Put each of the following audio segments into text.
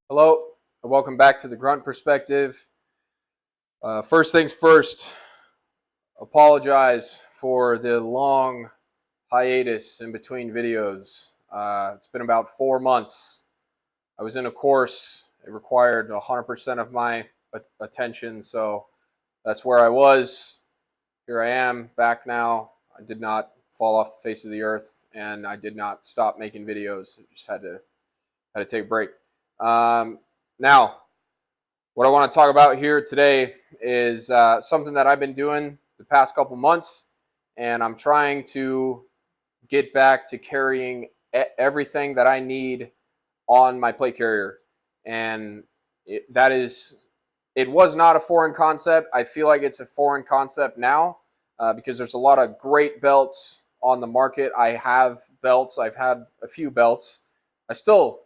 Hello, and welcome back to the Grunt Perspective. First things first, apologize for the long hiatus in between videos. It's been about 4 months. I was in a course, it required 100% of my attention, so that's where I was. Here I am, back now. I did not fall off the face of the earth, and I did not stop making videos. I just had to take a break. Now, what I want to talk about here today is something that I've been doing the past couple months, and I'm trying to get back to carrying everything that I need on my plate carrier. And it was not a foreign concept. I feel like it's a foreign concept now because there's a lot of great belts on the market. I have belts. I've had a few belts. I still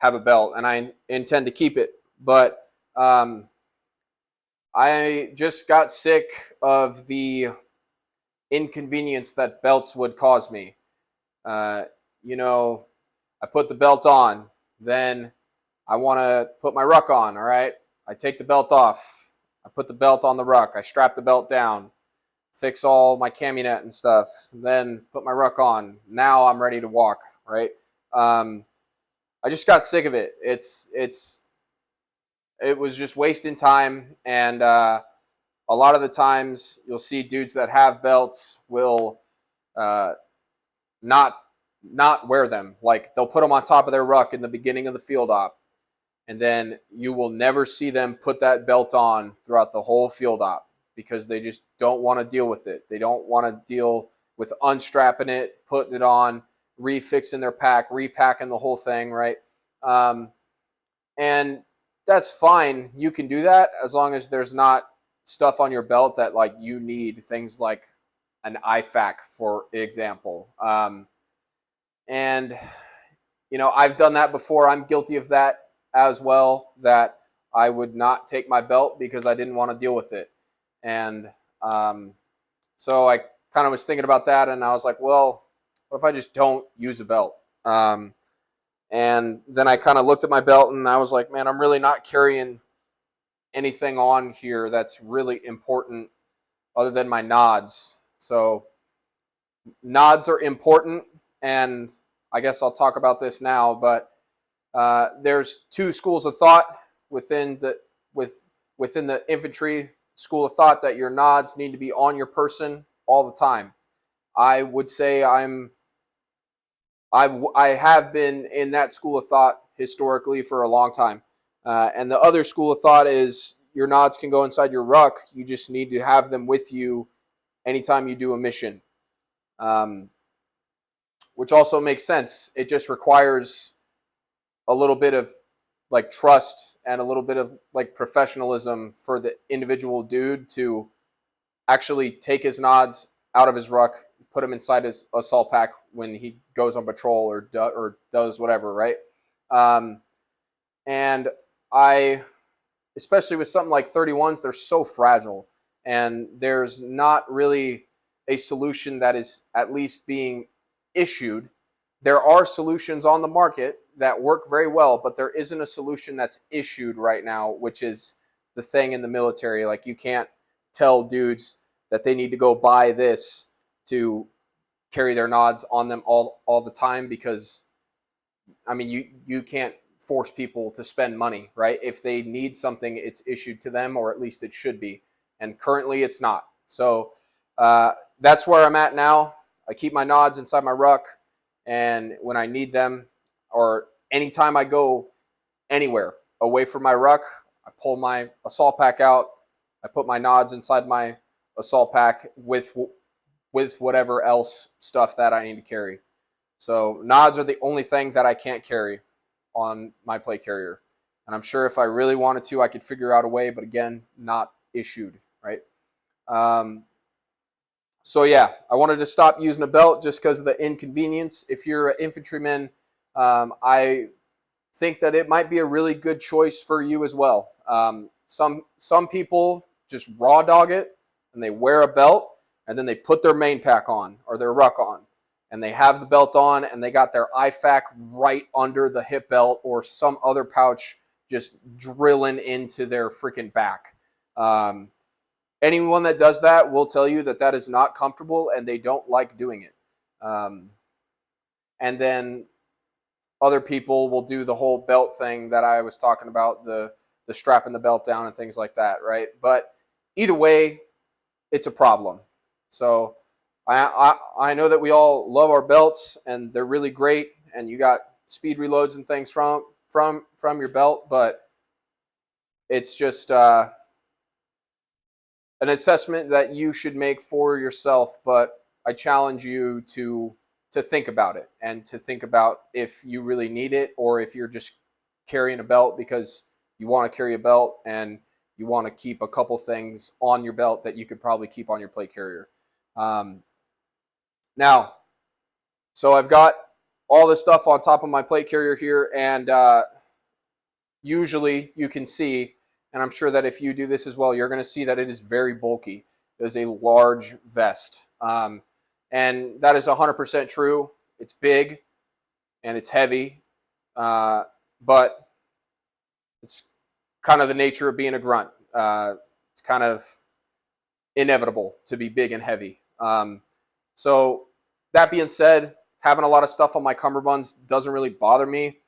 have a belt, and I intend to keep it. But I just got sick of the inconvenience that belts would cause me. You know, I put the belt on, then I want to put my ruck on, all right? I take the belt off. I put the belt on the ruck. I strap the belt down, fix all my cammie net and stuff, then put my ruck on. Now I'm ready to walk, right? I just got sick of it. It was just wasting time, and a lot of the times you'll see dudes that have belts will not wear them. Like, they'll put them on top of their ruck in the beginning of the field op, and then you will never see them put that belt on throughout the whole field op because they just don't want to deal with it. They don't want to deal with unstrapping it, putting it on, refixing their pack, repacking the whole thing, right? And that's fine. You can do that as long as there's not stuff on your belt that, like, you need, things like an IFAC, for example. And I've done that before. I'm guilty of that as well, that I would not take my belt because I didn't want to deal with it. And so I kind of was thinking about that, and I was like, well, what if I just don't use a belt? And then I kind of looked at my belt, and I was like, man, I'm really not carrying anything on here that's really important other than my nods. So nods are important, and I guess I'll talk about this now, but there's two schools of thought within the infantry school of thought, that your nods need to be on your person all the time. I would say I have been in that school of thought historically for a long time. And the other school of thought is your nods can go inside your ruck. You just need to have them with you anytime you do a mission, which also makes sense. It just requires a little bit of like trust and a little bit of like professionalism for the individual dude to actually take his nods out of his ruck, put him inside his assault pack when he goes on patrol or does whatever, right? And especially with something like 31s, they're so fragile, and there's not really a solution that is at least being issued. There are solutions on the market that work very well, but there isn't a solution that's issued right now, which is the thing in the military. Like, you can't tell dudes that they need to go buy this to carry their nods on them all the time, because I mean, you can't force people to spend money, right? If they need something, it's issued to them, or at least it should be, and currently it's not. So that's where I'm at now. I keep my nods inside my ruck, and when I need them, or anytime I go anywhere away from my ruck, I pull my assault pack out, I put my nods inside my assault pack with whatever else stuff that I need to carry. So nods are the only thing that I can't carry on my plate carrier. And I'm sure if I really wanted to, I could figure out a way, but again, not issued, right? So yeah, I wanted to stop using a belt just because of the inconvenience. If you're an infantryman, I think that it might be a really good choice for you as well. Some people just raw dog it, and they wear a belt, and then they put their main pack on or their ruck on. and they have the belt on and they got their IFAK right under the hip belt or some other pouch just drilling into their freaking back. Anyone that does that will tell you that that is not comfortable and they don't like doing it. And then other people will do the whole belt thing that I was talking about, the strapping the belt down and things like that, right? But either way, it's a problem. So I know that we all love our belts and they're really great, and you got speed reloads and things from your belt, but it's just an assessment that you should make for yourself. But I challenge you to think about it and to think about if you really need it, or if you're just carrying a belt because you want to carry a belt and you want to keep a couple things on your belt that you could probably keep on your plate carrier. Now, so I've got all this stuff on top of my plate carrier here, and usually you can see, and I'm sure that if you do this as well, you're going to see that it is very bulky. It is a large vest. And that is 100% true. It's big and it's heavy, but it's kind of the nature of being a grunt. It's kind of inevitable to be big and heavy. So that being said, having a lot of stuff on my cummerbunds doesn't really bother me,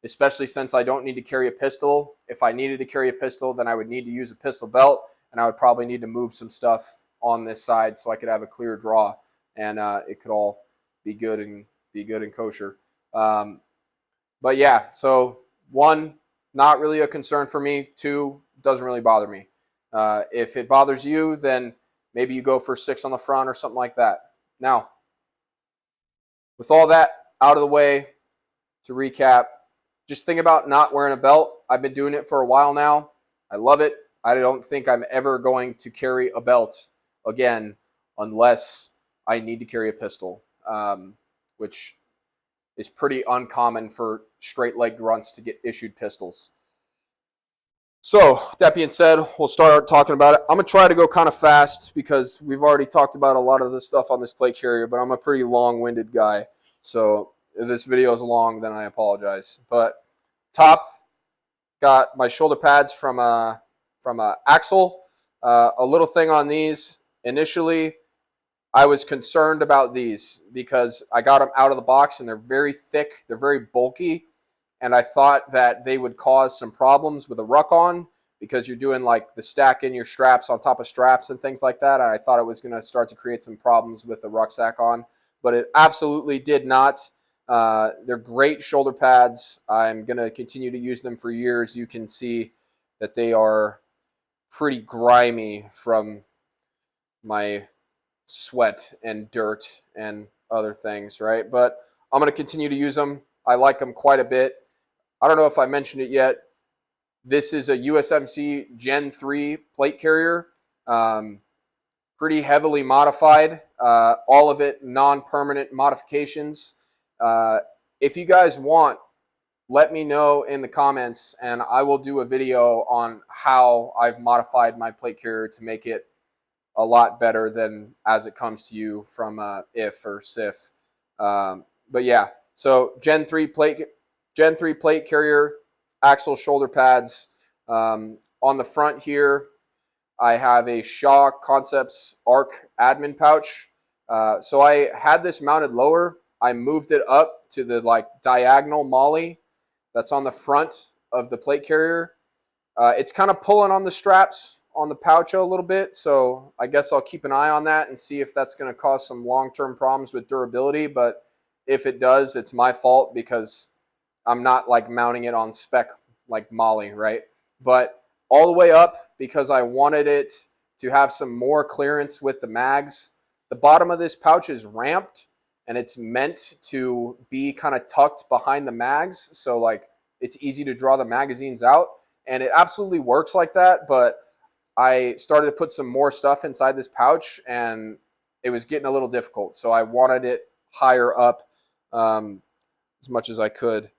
especially since I don't need to carry a pistol. If I needed to carry a pistol, then I would need to use a pistol belt, and I would probably need to move some stuff on this side so I could have a clear draw, and it could all be good and kosher. But yeah, so 1, not really a concern for me. 2, doesn't really bother me. If it bothers you, then maybe you go for 6 on the front or something like that. Now, with all that out of the way, to recap, just think about not wearing a belt. I've been doing it for a while now. I love it. I don't think I'm ever going to carry a belt again unless I need to carry a pistol, which is pretty uncommon for straight leg grunts to get issued pistols. So that being said, we'll start talking about it. I'm going to try to go kind of fast because we've already talked about a lot of the stuff on this plate carrier, but I'm a pretty long-winded guy. So if this video is long, then I apologize. But top, got my shoulder pads from Axel. A little thing on these. Initially, I was concerned about these because I got them out of the box and they're very thick. They're very bulky. And I thought that they would cause some problems with a ruck on because you're doing like the stack in your straps on top of straps and things like that. And I thought it was going to start to create some problems with the rucksack on, but it absolutely did not. They're great shoulder pads. I'm going to continue to use them for years. You can see that they are pretty grimy from my sweat and dirt and other things, right? But I'm going to continue to use them. I like them quite a bit. I don't know if I mentioned it yet. This is a USMC Gen 3 plate carrier. Pretty heavily modified. All of it non-permanent modifications. If you guys want, let me know in the comments and I will do a video on how I've modified my plate carrier to make it a lot better than as it comes to you from IF or SIF. But yeah, so Gen 3 plate carrier, Axel shoulder pads. On the front here, I have a Shaw Concepts ARC admin pouch. So I had this mounted lower. I moved it up to the like diagonal molly that's on the front of the plate carrier. It's kind of pulling on the straps on the pouch a little bit, so I guess I'll keep an eye on that and see if that's going to cause some long-term problems with durability. But if it does, it's my fault because I'm not like mounting it on spec like Molly, right? But all the way up because I wanted it to have some more clearance with the mags. The bottom of this pouch is ramped and it's meant to be kind of tucked behind the mags, so like it's easy to draw the magazines out, and it absolutely works like that. But I started to put some more stuff inside this pouch and it was getting a little difficult, so I wanted it higher up as much as I could.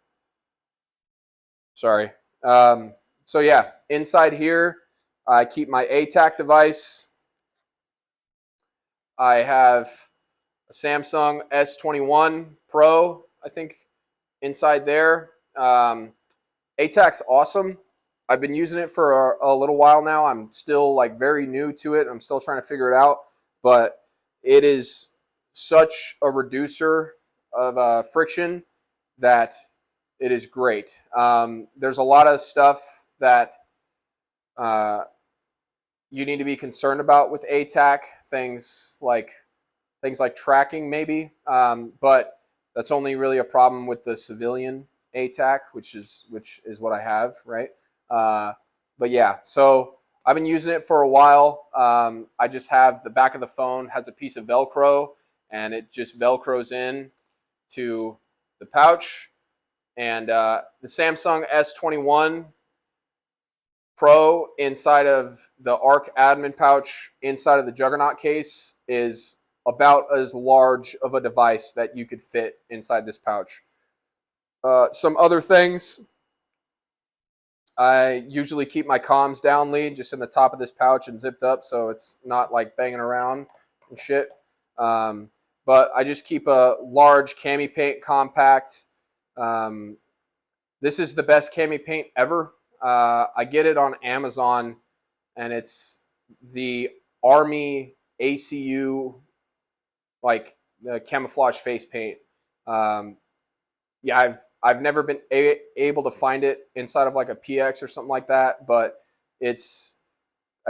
Sorry. So yeah, inside here I keep my ATAC device. I have Samsung S21 Pro, I think, inside there. ATAC's awesome. I've been using it for a little while now. I'm still like very new to it. I'm still trying to figure it out, but it is such a reducer of friction that it is great. There's a lot of stuff that uh, you need to be concerned about with ATAC, things like tracking maybe, but that's only really a problem with the civilian ATAC, which is what I have, right? But yeah, so I've been using it for a while. I just have the back of the phone has a piece of Velcro, and it just Velcros in to the pouch. And the Samsung S21 Pro inside of the ARC admin pouch inside of the Juggernaut case is about as large of a device that you could fit inside this pouch. Some other things, I usually keep my comms down lead just in the top of this pouch and zipped up so it's not like banging around and shit. But I just keep a large cammie paint compact. This is the best cammie paint ever. I get it on Amazon, and it's the Army ACU, like the camouflage face paint. Yeah, I've never been able to find it inside of like a PX or something like that, but I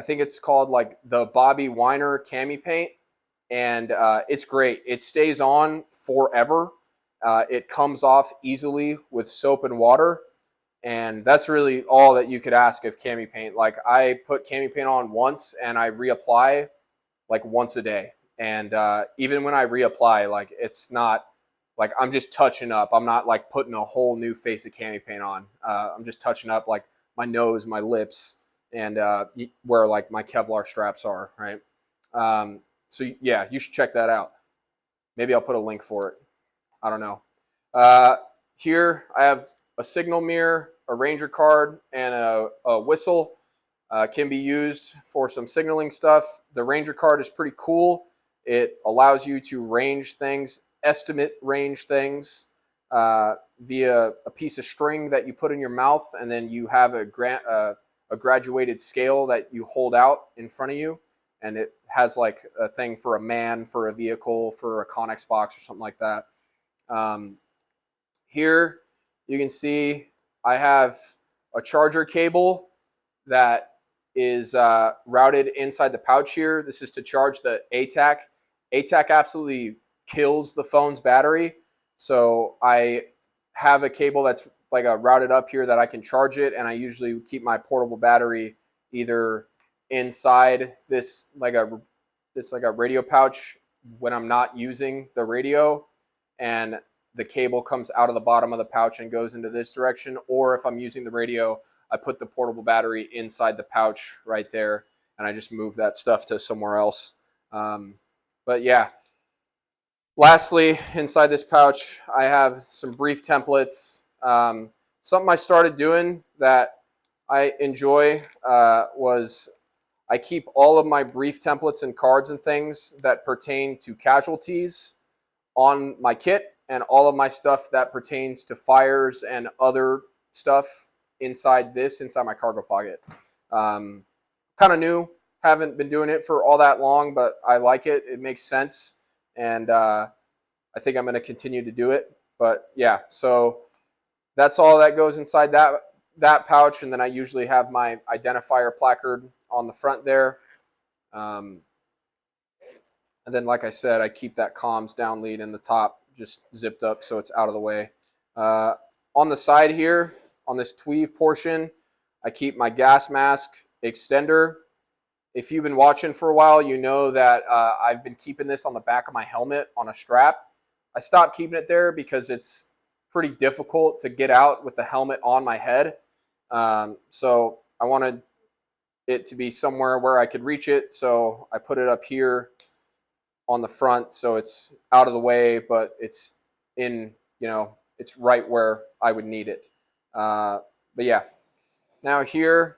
think it's called like the Bobby Weiner cammie paint, and it's great. It stays on forever. It comes off easily with soap and water. And that's really all that you could ask of cammie paint. Like I put cammie paint on once and I reapply like once a day. And even when I reapply, like it's not like I'm just touching up. I'm not like putting a whole new face of cammie paint on. I'm just touching up like my nose, my lips, and where like my Kevlar straps are, right? So yeah, you should check that out. Maybe I'll put a link for it. I don't know. Here I have a signal mirror, a ranger card, and a whistle. Can be used for some signaling stuff. The ranger card is pretty cool. It allows you to range things, estimate range things via a piece of string that you put in your mouth, and then you have a graduated scale that you hold out in front of you, and it has like a thing for a man, for a vehicle, for a Connex box or something like that. Here you can see I have a charger cable that is routed inside the pouch here. This is to charge the ATAC. ATAC absolutely kills the phone's battery. So I have a cable that's like a routed up here that I can charge it, and I usually keep my portable battery either inside this like a radio pouch when I'm not using the radio, and the cable comes out of the bottom of the pouch and goes into this direction, or if I'm using the radio, I put the portable battery inside the pouch right there, and I just move that stuff to somewhere else. But yeah, lastly, inside this pouch, I have some brief templates. Something I started doing that I enjoy was I keep all of my brief templates and cards and things that pertain to casualties on my kit, and all of my stuff that pertains to fires and other stuff inside my cargo pocket. Kind of new, haven't been doing it for all that long, but I like it. It makes sense, and I think I'm going to continue to do it. But yeah, so that's all that goes inside that pouch, and then I usually have my identifier placard on the front there. And then, like I said, I keep that comms down lead in the top just zipped up so it's out of the way. On the side here, on this tweave portion, I keep my gas mask extender. If you've been watching for a while, you know that I've been keeping this on the back of my helmet on a strap. I stopped keeping it there because it's pretty difficult to get out with the helmet on my head. So I wanted it to be somewhere where I could reach it, so I put it up here on the front so it's out of the way, but it's in, it's right where I would need it. But yeah, now here,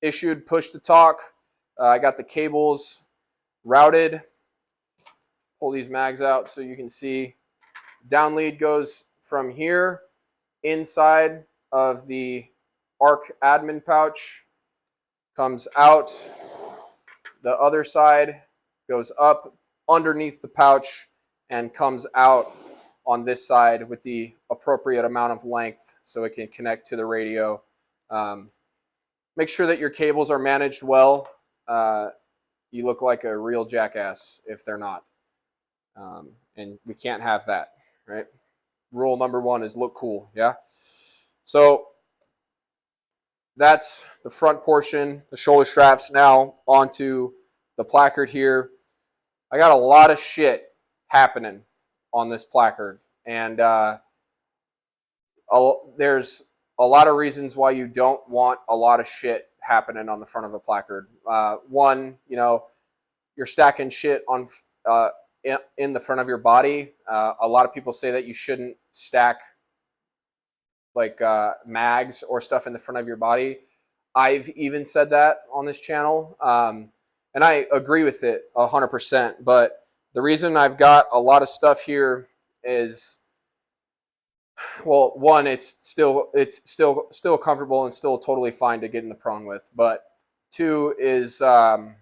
issued push to talk. I got the cables routed. pull these mags out so you can see. Down lead goes from here inside of the ARC admin pouch, comes out the other side, goes up underneath the pouch, and comes out on this side with the appropriate amount of length so it can connect to the radio. Make sure that your cables are managed well. You look like a real jackass if they're not. And we can't have that, right? Rule number one is look cool, yeah? So that's the front portion, the shoulder straps. Now onto the placard here. I got a lot of shit happening on this placard, and there's a lot of reasons why you don't want a lot of shit happening on the front of a placard. One, you're stacking shit on in the front of your body. A lot of people say that you shouldn't stack like mags or stuff in the front of your body. I've even said that on this channel, and I agree with it 100%. But the reason I've got a lot of stuff here is, well, one, it's still comfortable and still totally fine to get in the prone with. But two is I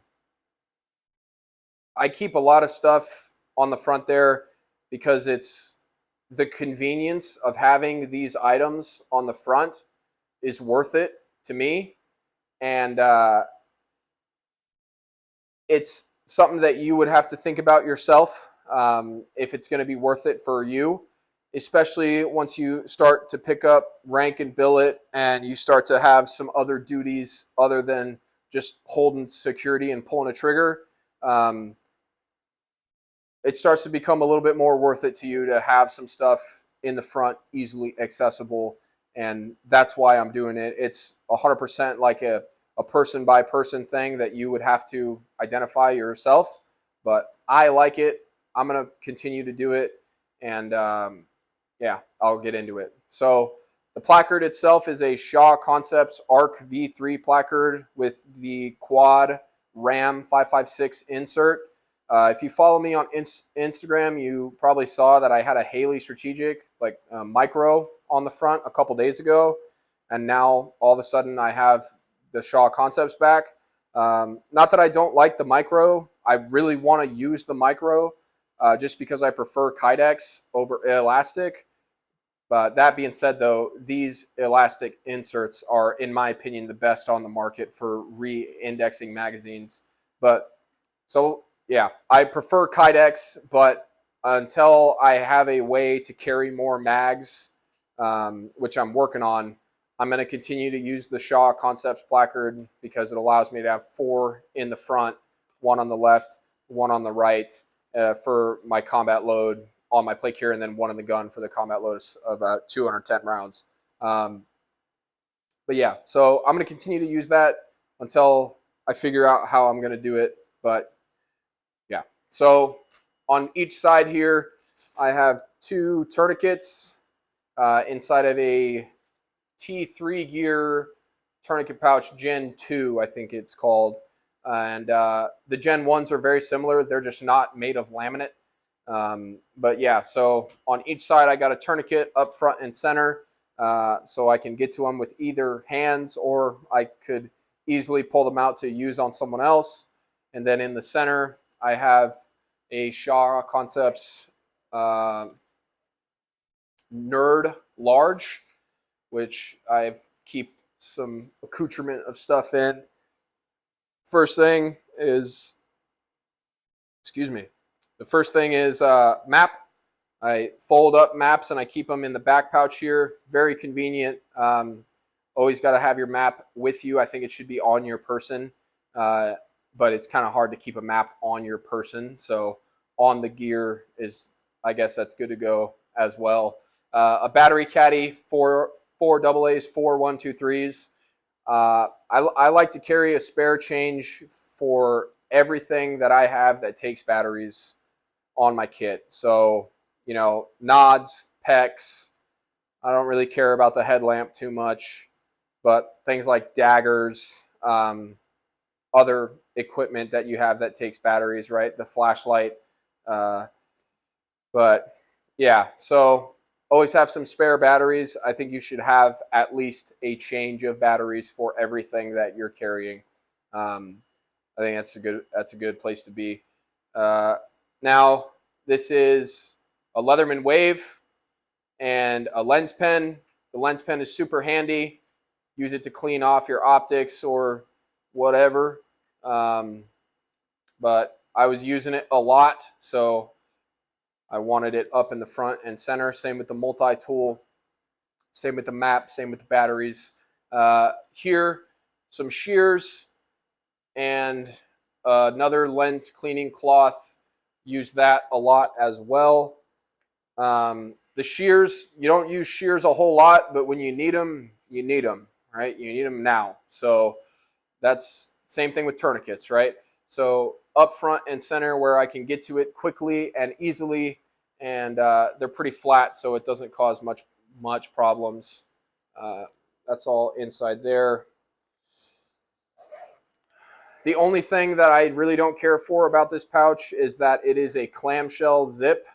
keep a lot of stuff on the front there because it's the convenience of having these items on the front is worth it to me. And it's something that you would have to think about yourself if it's going to be worth it for you, especially once you start to pick up rank and billet and you start to have some other duties other than just holding security and pulling a trigger. It starts to become a little bit more worth it to you to have some stuff in the front easily accessible. And that's why I'm doing it. It's 100% like a person by person thing that you would have to identify yourself. But I like it. I'm going to continue to do it. And yeah, I'll get into it. So the placard itself is a Shaw Concepts ARC V3 placard with the quad RAM 556 insert. If you follow me on Instagram, you probably saw that I had a Haley Strategic micro on the front a couple days ago, and now all of a sudden I have the Shaw Concepts back. Not that I don't like the micro. I really want to use the micro just because I prefer Kydex over elastic. But that being said, though, these elastic inserts are, in my opinion, the best on the market for re-indexing magazines. But so yeah, I prefer Kydex, but until I have a way to carry more mags, which I'm working on, I'm going to continue to use the Shaw Concepts placard because it allows me to have 4 in the front, 1 on the left, 1 on the right for my combat load on my plate carrier, and then 1 in the gun for the combat load of 210 rounds. But yeah, so I'm going to continue to use that until I figure out how I'm going to do it. But yeah, so on each side here, I have 2 tourniquets inside of a T3 gear tourniquet pouch Gen 2, I think it's called. And the Gen 1s are very similar. They're just not made of laminate. But yeah, so on each side, I got a tourniquet up front and center so I can get to them with either hands, or I could easily pull them out to use on someone else. And then in the center, I have a Shaw Concepts Nerd Large, which I keep some accoutrement of stuff in. First thing is, the first thing is map. I fold up maps and I keep them in the back pouch here. Very convenient. Always got to have your map with you. I think it should be on your person, but it's kind of hard to keep a map on your person. So on the gear is, I guess that's good to go as well. A battery caddy, four AA's, 4 123s. I like to carry a spare change for everything that I have that takes batteries on my kit. So, nods, PEX. I don't really care about the headlamp too much, but things like daggers, other equipment that you have that takes batteries, right? The flashlight, But yeah, so always have some spare batteries. I think you should have at least a change of batteries for everything that you're carrying. I think that's a good place to be. Now this is a Leatherman Wave and a lens pen. The lens pen is super handy. Use it to clean off your optics or whatever. But I was using it a lot, so I wanted it up in the front and center. Same with the multi-tool. Same with the map. Same with the batteries. Here, some shears and another lens cleaning cloth. Use that a lot as well. The shears, you don't use shears a whole lot, but when you need them, right? You need them now. So that's same thing with tourniquets, right? So up front and center where I can get to it quickly and easily, and they're pretty flat, so it doesn't cause much problems. That's all inside there. The only thing that I really don't care for about this pouch is that it is a clamshell zip.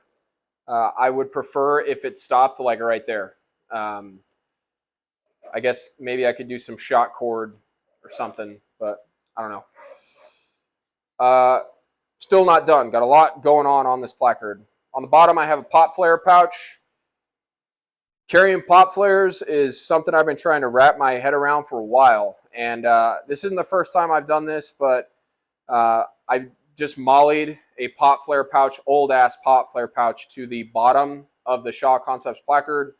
I would prefer if it stopped like right there. I guess maybe I could do some shot cord or something, but I don't know. Still not done. Got a lot going on this placard. On the bottom, I have a pop flare pouch. Carrying pop flares is something I've been trying to wrap my head around for a while. And this isn't the first time I've done this, but I just mollied a pop flare pouch, old ass pop flare pouch, to the bottom of the Shaw Concepts placard.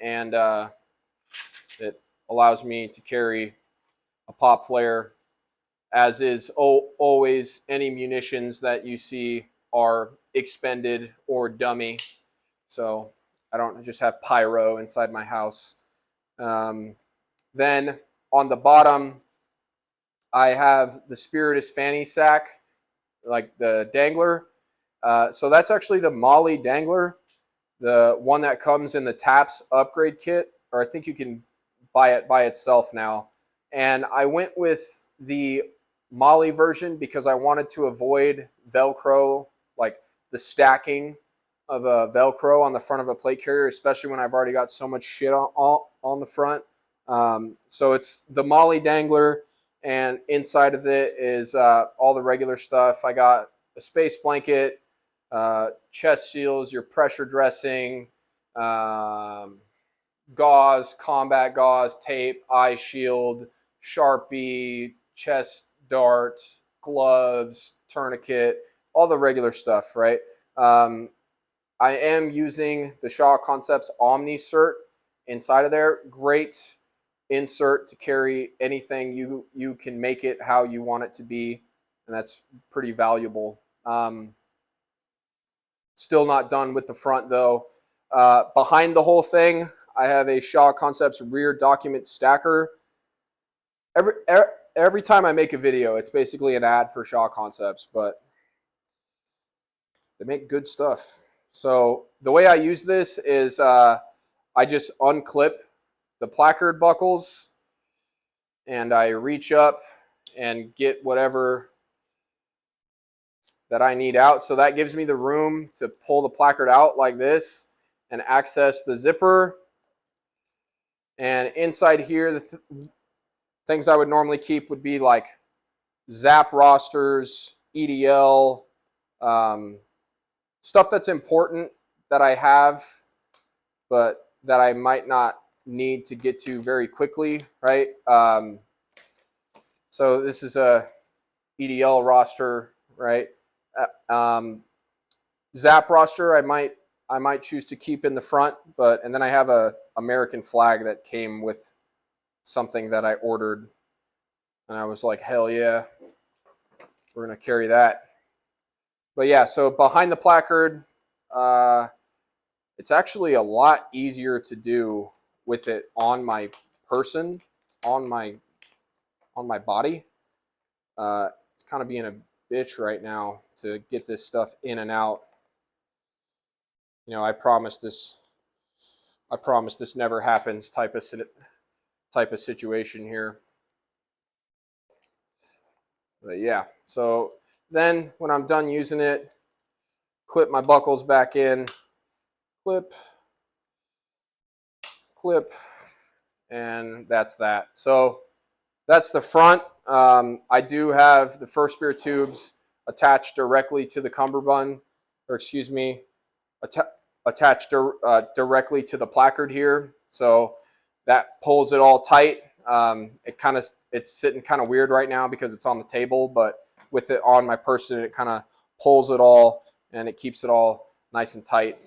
And it allows me to carry a pop flare, as is always any munitions that you see are expended or dummy. So I don't just have pyro inside my house. Then on the bottom, I have the Spiritus fanny sack, like the dangler. So that's actually the Molly dangler, the one that comes in the TAPS upgrade kit, or I think you can buy it by itself now. And I went with the Molly version because I wanted to avoid Velcro, like the stacking of a Velcro on the front of a plate carrier, especially when I've already got so much shit on the front. So it's the Molly dangler, and inside of it is all the regular stuff. I got a space blanket, chest shields, your pressure dressing, gauze, combat gauze, tape, eye shield, Sharpie, chest dart, gloves, tourniquet, all the regular stuff, right? I am using the Shaw Concepts Omni Cert inside of there. Great insert to carry anything. You can make it how you want it to be, and that's pretty valuable. Still not done with the front though. Behind the whole thing, I have a Shaw Concepts rear document stacker. Every time I make a video, it's basically an ad for Shaw Concepts, but they make good stuff. So the way I use this is I just unclip the placard buckles and I reach up and get whatever that I need out. So that gives me the room to pull the placard out like this and access the zipper. And inside here, the things I would normally keep would be like Zap rosters, EDL, stuff that's important that I have, but that I might not need to get to very quickly, right? So this is a EDL roster, right? Zap roster, I might choose to keep in the front, and then I have a American flag that came with something that I ordered, and I was like, hell yeah, we're gonna carry that. But yeah, so behind the placard, it's actually a lot easier to do with it on my person, on my body. It's kind of being a bitch right now to get this stuff in and out. You know, I promise this never happens type of situation here. But yeah, so then when I'm done using it, clip my buckles back in, clip, clip, and that's that. So that's the front. I do have the first spear tubes attached directly to the cummerbund, or excuse me, attached directly to the placard here. So that pulls it all tight. It's sitting kind of weird right now because it's on the table, but with it on my person, it kind of pulls it all and it keeps it all nice and tight.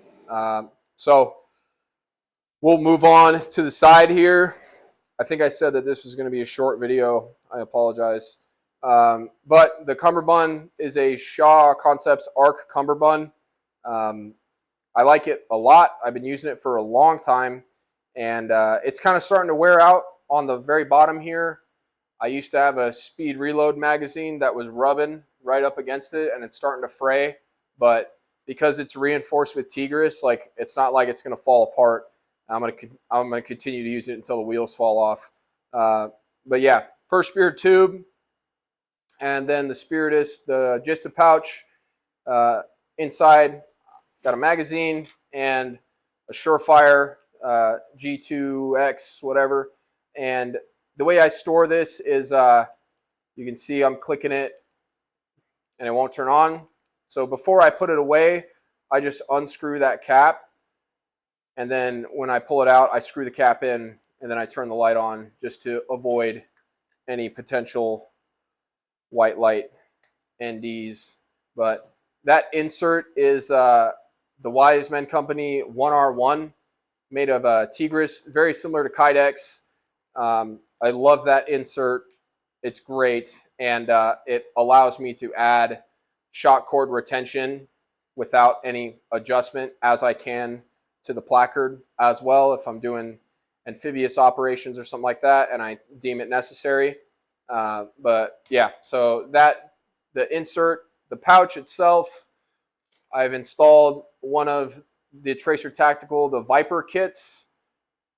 So we'll move on to the side here. I think I said that this was going to be a short video. I apologize. But the cummerbund is a Shaw Concepts Arc cummerbund. I like it a lot. I've been using it for a long time, and it's kind of starting to wear out on the very bottom here. I used to have a speed reload magazine that was rubbing right up against it, and it's starting to fray. But because it's reinforced with Tigris, like it's not like it's going to fall apart. I'm gonna continue to use it until the wheels fall off. But yeah, first spear tube, and then the Spiritus, the Gista pouch. Inside, got a magazine and a Surefire G2X, whatever. And the way I store this is, you can see I'm clicking it, and it won't turn on. So before I put it away, I just unscrew that cap. And then when I pull it out, I screw the cap in, and then I turn the light on just to avoid any potential white light NDs. But that insert is the Wise Men Company 1R1, made of Tigris, very similar to Kydex. I love that insert. It's great, and it allows me to add shock cord retention without any adjustment as I can to the placard as well if I'm doing amphibious operations or something like that and I deem it necessary. But yeah, so that, the insert, the pouch itself, I've installed one of the Tracer Tactical, the Viper kits.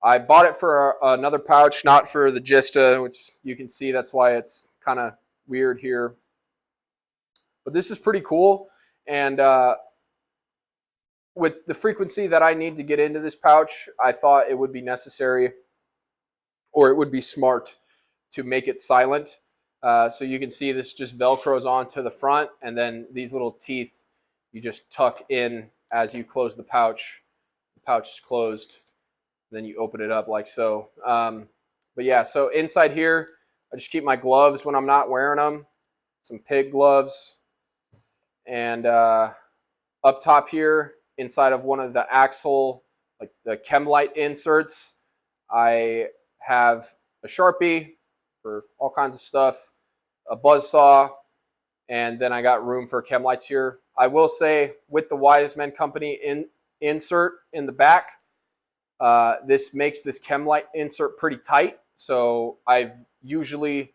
I bought it for another pouch, not for the Gista, which you can see that's why it's kind of weird here. But this is pretty cool, and with the frequency that I need to get into this pouch, I thought it would be necessary, or it would be smart, to make it silent. So you can see this just Velcros onto the front, and then these little teeth you just tuck in as you close the pouch. The pouch is closed, then you open it up like so. But yeah, so inside here, I just keep my gloves when I'm not wearing them, some pig gloves, and up top here, inside of one of the axle, like the Chemlite inserts, I have a Sharpie for all kinds of stuff, a buzzsaw, and then I got room for Chemlites here. I will say, with the Wise Men Company insert in the back, this makes this Chemlite insert pretty tight. So I've usually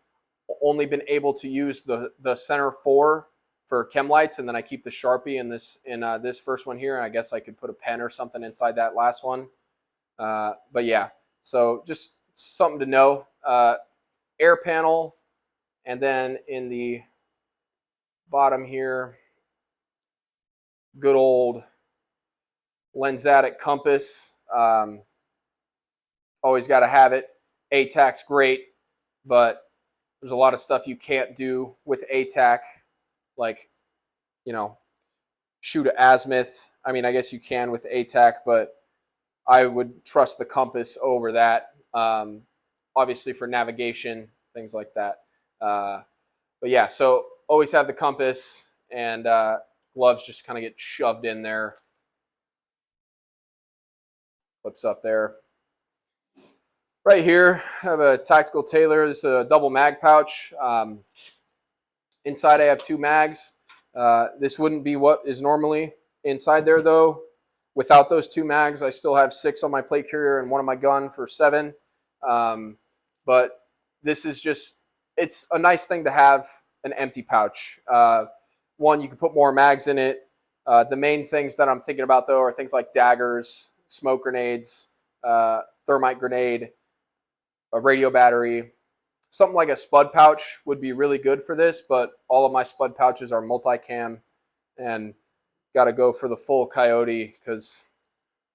only been able to use the center four for Chemlites, and then I keep the Sharpie in this first one here, and I guess I could put a pen or something inside that last one. But yeah, so just something to know. Air panel, and then in the bottom here, good old Lensatic compass. Always got to have it. ATAC's great, but there's a lot of stuff you can't do with ATAC, like, you know, shoot an azimuth. I mean, I guess you can with ATAC, but I would trust the compass over that. Obviously for navigation, things like that. But yeah, so always have the compass, and gloves just kind of get shoved in there. Clips up there. Right here, I have a Tactical Tailor. This is a double mag pouch. Inside I have 2 mags. This wouldn't be what is normally inside there though. Without those 2 mags, I still have 6 on my plate carrier and 1 on my gun for 7. But this is just, it's a nice thing to have an empty pouch. One, you can put more mags in it. The main things that I'm thinking about though are things like daggers, smoke grenades, thermite grenade, a radio battery. Something like a spud pouch would be really good for this, but all of my spud pouches are multicam and got to go for the full coyote because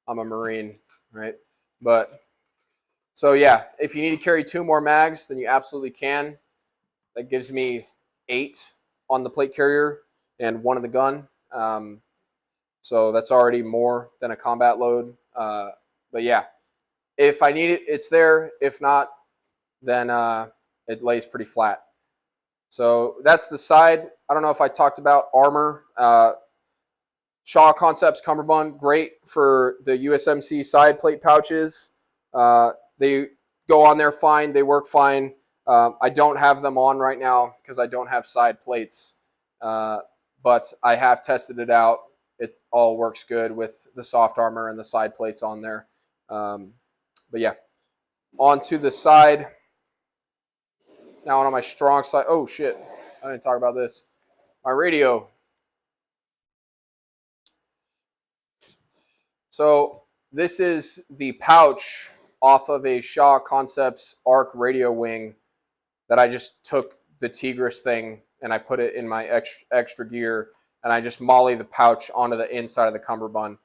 I'm a Marine, right? But so yeah, if you need to carry 2 more mags, then you absolutely can. That gives me 8 on the plate carrier and 1 in the gun. So that's already more than a combat load. But yeah, if I need it, it's there. If not, then it lays pretty flat. So that's the side. I don't know if I talked about armor. Shaw Concepts Cummerbund, great for the USMC side plate pouches. They go on there fine. They work fine. I don't have them on right now because I don't have side plates. But I have tested it out. It all works good with the soft armor and the side plates on there. But yeah, onto the side. Now on my strong side. Oh shit, I didn't talk about this. My radio. So this is the pouch off of a Shaw Concepts ARC radio wing that I just took the Tigris thing and I put it in my extra gear, and I just molly the pouch onto the inside of the Cummerbund.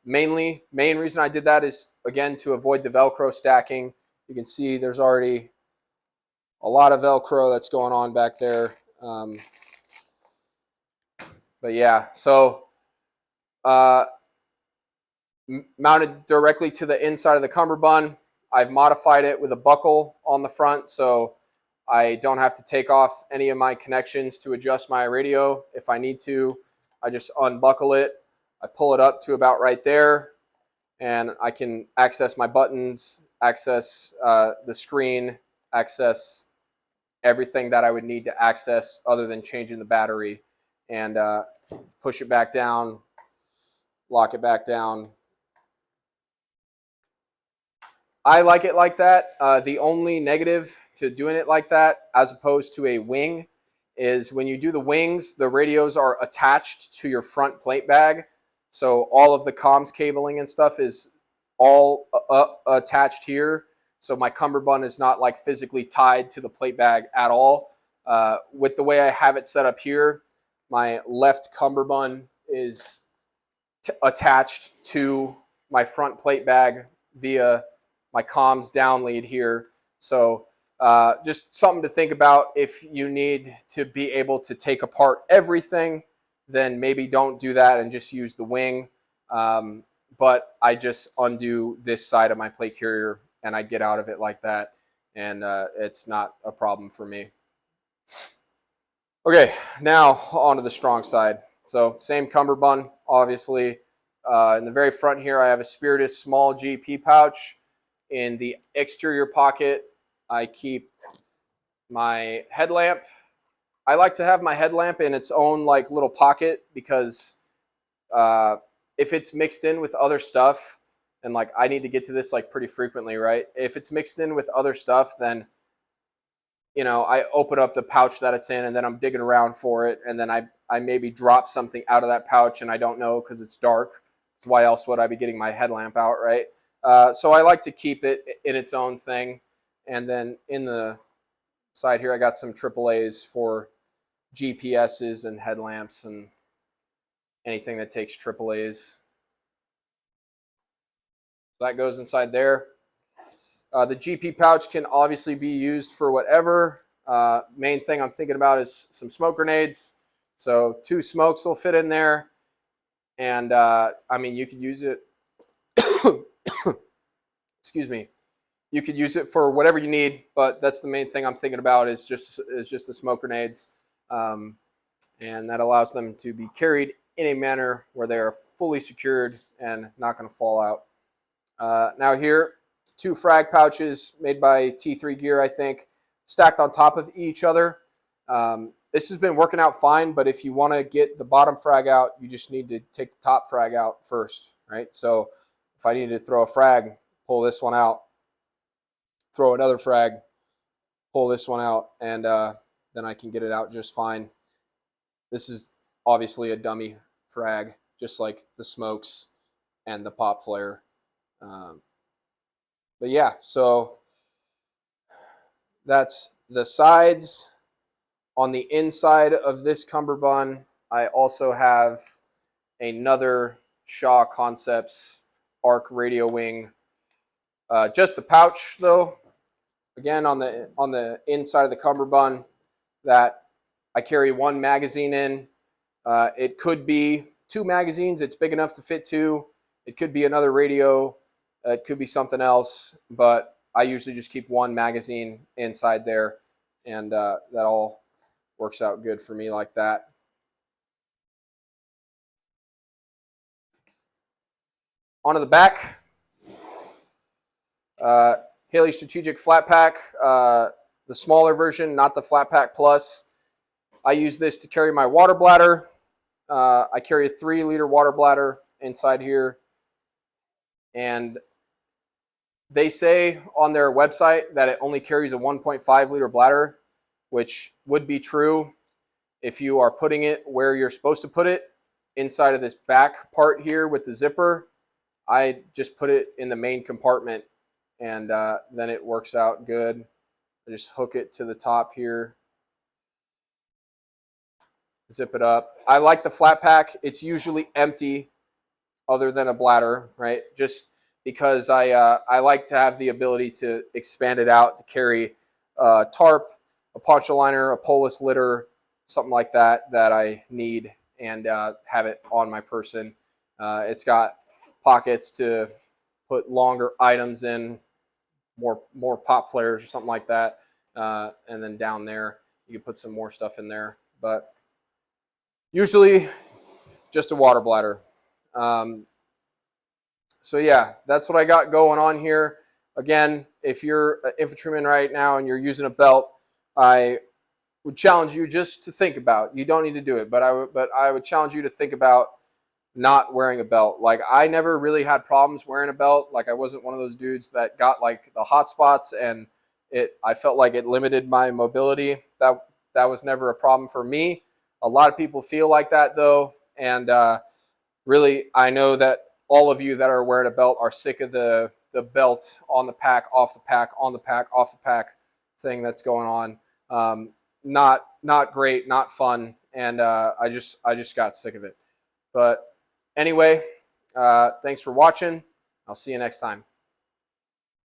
Main reason I did that is, again, to avoid the Velcro stacking. You can see there's already a lot of Velcro that's going on back there. But yeah, so mounted directly to the inside of the Cummerbund. I've modified it with a buckle on the front, so I don't have to take off any of my connections to adjust my radio. If I need to, I just unbuckle it. I pull it up to about right there, and I can access my buttons, access the screen, access everything that I would need to access other than changing the battery, and push it back down, lock it back down. I like it like that. The only negative to doing it like that, as opposed to a wing, is when you do the wings, the radios are attached to your front plate bag. So all of the comms cabling and stuff is all attached here. So my Cummerbund is not like physically tied to the plate bag at all. With the way I have it set up here, my left Cummerbund is attached to my front plate bag via my comms down lead here. So just something to think about. If you need to be able to take apart everything, then maybe don't do that and just use the wing. But I just undo this side of my plate carrier and I get out of it like that, and it's not a problem for me. Okay, now onto the strong side. So same Cummerbund, obviously. In the very front here, I have a Spiritus small GP pouch. In the exterior pocket, I keep my headlamp. I like to have my headlamp in its own like little pocket because if it's mixed in with other stuff, and like I need to get to this like pretty frequently, right? If it's mixed in with other stuff, then you know, I open up the pouch that it's in and then I'm digging around for it, and then I maybe drop something out of that pouch and I don't know because it's dark. So why else would I be getting my headlamp out, right? So I like to keep it in its own thing. And then in the side here, I got some AAAs for GPSs and headlamps and anything that takes AAAs. That goes inside there. The GP pouch can obviously be used for whatever. Main thing I'm thinking about is some smoke grenades. So 2 smokes will fit in there. And I mean, you could use it. Excuse me. You could use it for whatever you need, but that's the main thing I'm thinking about is just the smoke grenades. And that allows them to be carried in a manner where they are fully secured and not going to fall out. Now here, 2 frag pouches made by T3 Gear, I think, stacked on top of each other. This has been working out fine, but if you want to get the bottom frag out, you just need to take the top frag out first, right? So if I need to throw a frag, pull this one out, throw another frag, pull this one out, and then I can get it out just fine. This is obviously a dummy frag, just like the smokes and the pop flare. But yeah, so that's the sides. On the inside of this Cummerbund, I also have another Shaw Concepts Arc Radio Wing. Just the pouch though. Again, on the inside of the cummerbund, that I carry one magazine in. It could be 2 magazines. It's big enough to fit 2. It could be another radio. It could be something else, but I usually just keep 1 magazine inside there, and that all works out good for me like that. Onto the back. Haley Strategic Flat Pack, the smaller version, not the Flat Pack Plus. I use this to carry my water bladder. I carry a 3-liter water bladder inside here. And they say on their website that it only carries a 1.5-liter bladder, which would be true if you are putting it where you're supposed to put it, inside of this back part here with the zipper. I just put it in the main compartment, and then it works out good. I just hook it to the top here, zip it up. I like the flat pack. It's usually empty other than a bladder, right? Just because I like to have the ability to expand it out to carry a tarp, a poncho liner, a Polis litter, something like that I need, and have it on my person. It's got pockets to put longer items in, more pop flares or something like that, and then down there you can put some more stuff in there, but usually just a water bladder. So yeah, that's what I got going on here. Again, if you're an infantryman right now and you're using a belt, I would challenge you just to think about. You don't need to do it, but I would challenge you to think about not wearing a belt. Like, I never really had problems wearing a belt. Like, I wasn't one of those dudes that got like the hot spots, and I felt like it limited my mobility. That was never a problem for me. A lot of people feel like that though, and really, I know that all of you that are wearing a belt are sick of the belt on the pack, off the pack, on the pack, off the pack thing that's going on. Not great, not fun, and I just got sick of it. But anyway, thanks for watching. I'll see you next time.